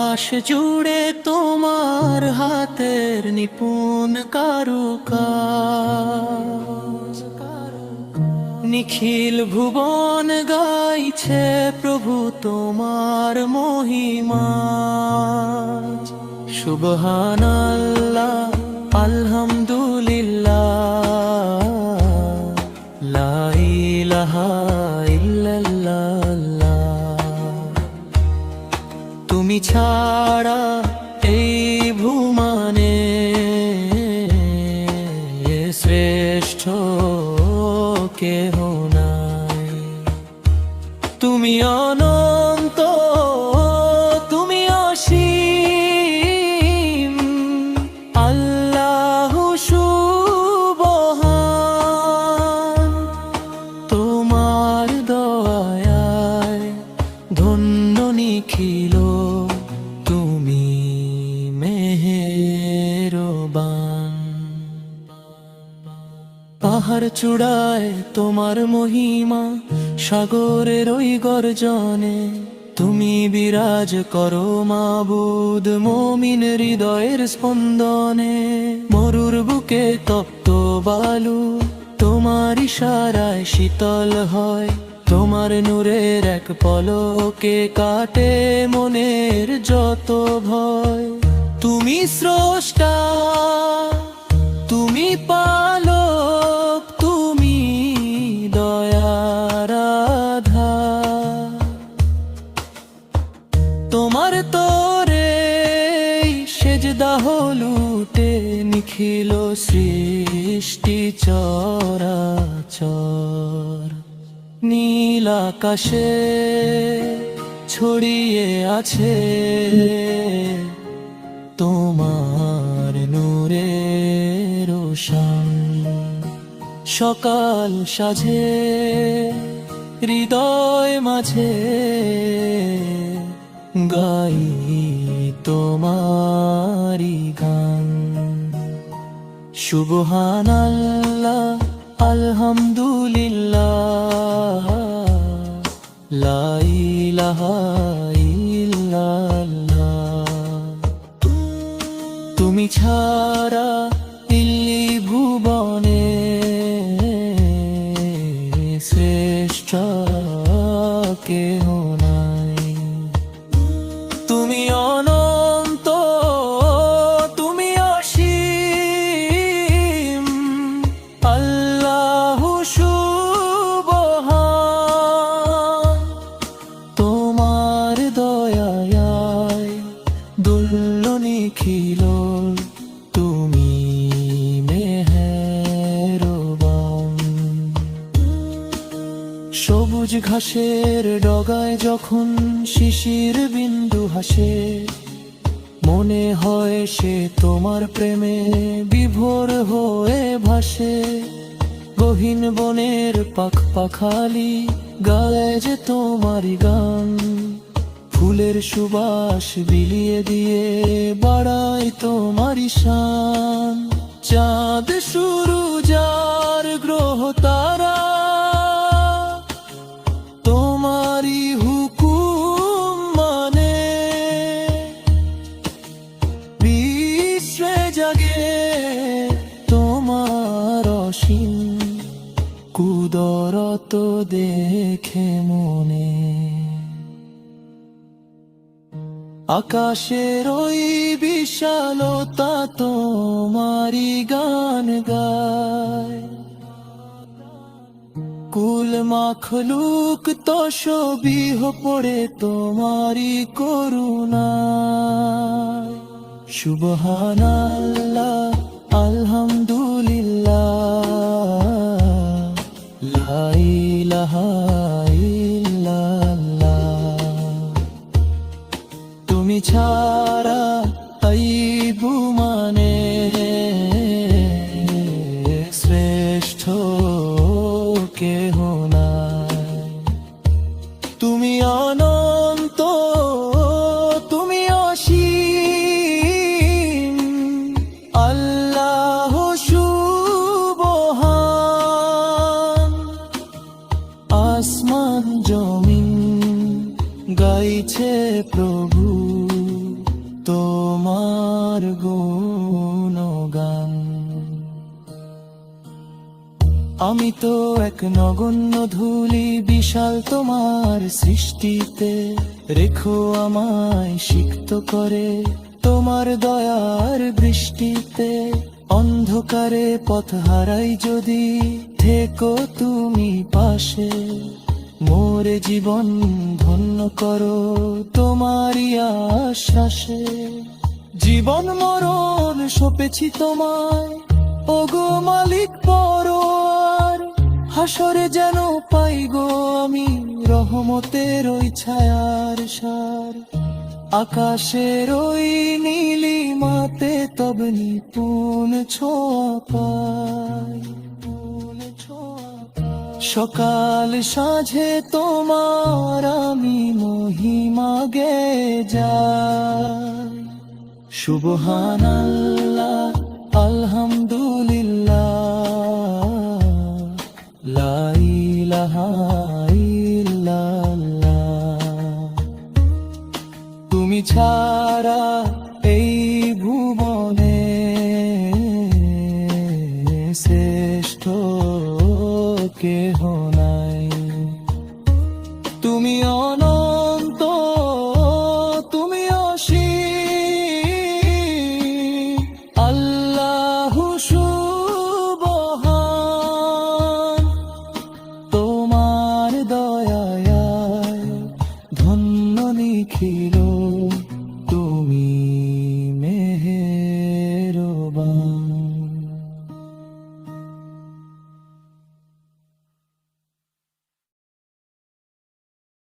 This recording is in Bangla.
আকাশ জুড়ে তোমার হাতের নিপুণ কারুকাজ, নিখিল ভুবন গাইছে প্রভু তোমার মহিমা। সুবহানাল্লাহ, আলহামদুলিল্লাহ, লা ইলাহা ইল্লাল্লাহ। তুমি ছাড়া এই ভুবনে শ্রেষ্ঠ কেহ নাই। তুমি অনন্ত, তুমি অসীম, আল্লাহু সুবহান। তোমার দয়ায় ধন্য নিখিল, তুমি মেহেরবান। পাহাড় চূড়ায় তোমার মহিমা, সাগরের ওই গর্জনে তুমি বিরাজ করো মাবুদ মুমিন হৃদয়ের স্পন্দনে। মরুর বুকে তপ্ত বালু তোমার ইশারায় শীতল হয়, তোমার নূরের এক পলকে কাটে মনের যত ভয়। তুমি স্রষ্টা, তুমি পালক, তুমি দয়ার আধার। তোমার তোরে সেজদা হলুটে নিখিল সৃষ্টি চরাচর। নীল আকাশে ছড়িয়ে আছে তোমার নূরের রোশন। সকাল সাজে হৃদয় মাঝে গাই তোমারি গান। সুবহানাল্লাহ, আলহামদুলিল্লাহ, লা ইলাহা ইল্লাল্লাহ। তুমি ছাড়া এই ভুবনে শ্রেষ্ঠ কেহ নাই। তুমি অনন্ত, তুমি অসীম, আল্লাহু সুবহান। তোমার দয়ায় দুল্ল নিখিল, তুমি মেহেরবান। সবুজ ঘাসের ডগায় যখন শিশির বিন্দু হাসে, মনে হয় সে তোমার প্রেমে বিভোর হয়ে ভাসে। গহীন বনের পাখ পাখালি গায়ে যে তোমারই গান, ফুলের সুবাস বিলিয়ে দিয়ে বাড়ায় তোমারই শান। চাঁদ শুরু যার গ্রহ তারা তোমারই হুকুম মানে। বিশ্বে জাগে তোমার অসীম কুদরত দেখে মনে। আকাশের ওই বিশালতা তোমারই গান গায়, কুল মাখলুক তো সবিহ পড়ে তোমারই করুণায়। সুবহানাল্লাহ, আলহামদুলিল্লাহ, লা ইলাহা ইল্লাল্লাহ। তুমি ছাড়া এই ভুবনে শ্রেষ্ঠ কেহ নাই। তুমি অনন্ত, তুমি অসীম, আল্লাহু সুবহান। আসমান জমিন গাইছে প্রভু গুণগান। আমি তো এক নগণ্য ধূলি বিশাল তোমার সৃষ্টিতে, রেখো আমায় সিক্ত করে তোমার দয়ার বৃষ্টিতে। অন্ধকারে পথ হারাই যদি, থেকো তুমি পাশে, মোরে জীবন ধন্য করো তোমারই আশ্বাসে। জীবন মরণ সপেছি তোমায়, ওগো মালিক পরোয়ার, হাসরে যেন পাই গো আমি রহমতের ওই ছায়ার সার। আকাশের ওই নীলিমাতে তব নিপুণ ছোঁয়া পাই। সকাল সাঁঝে তোমার আমি মহিমা গে যাই। সুবহানাল্লাহ, আলহামদুলিল্লাহ, লা ইলাহা ইল্লাল্লাহ। তুমি ছাড়া এই ভুবনে শ্রেষ্ঠ কেহ নাই। তুমি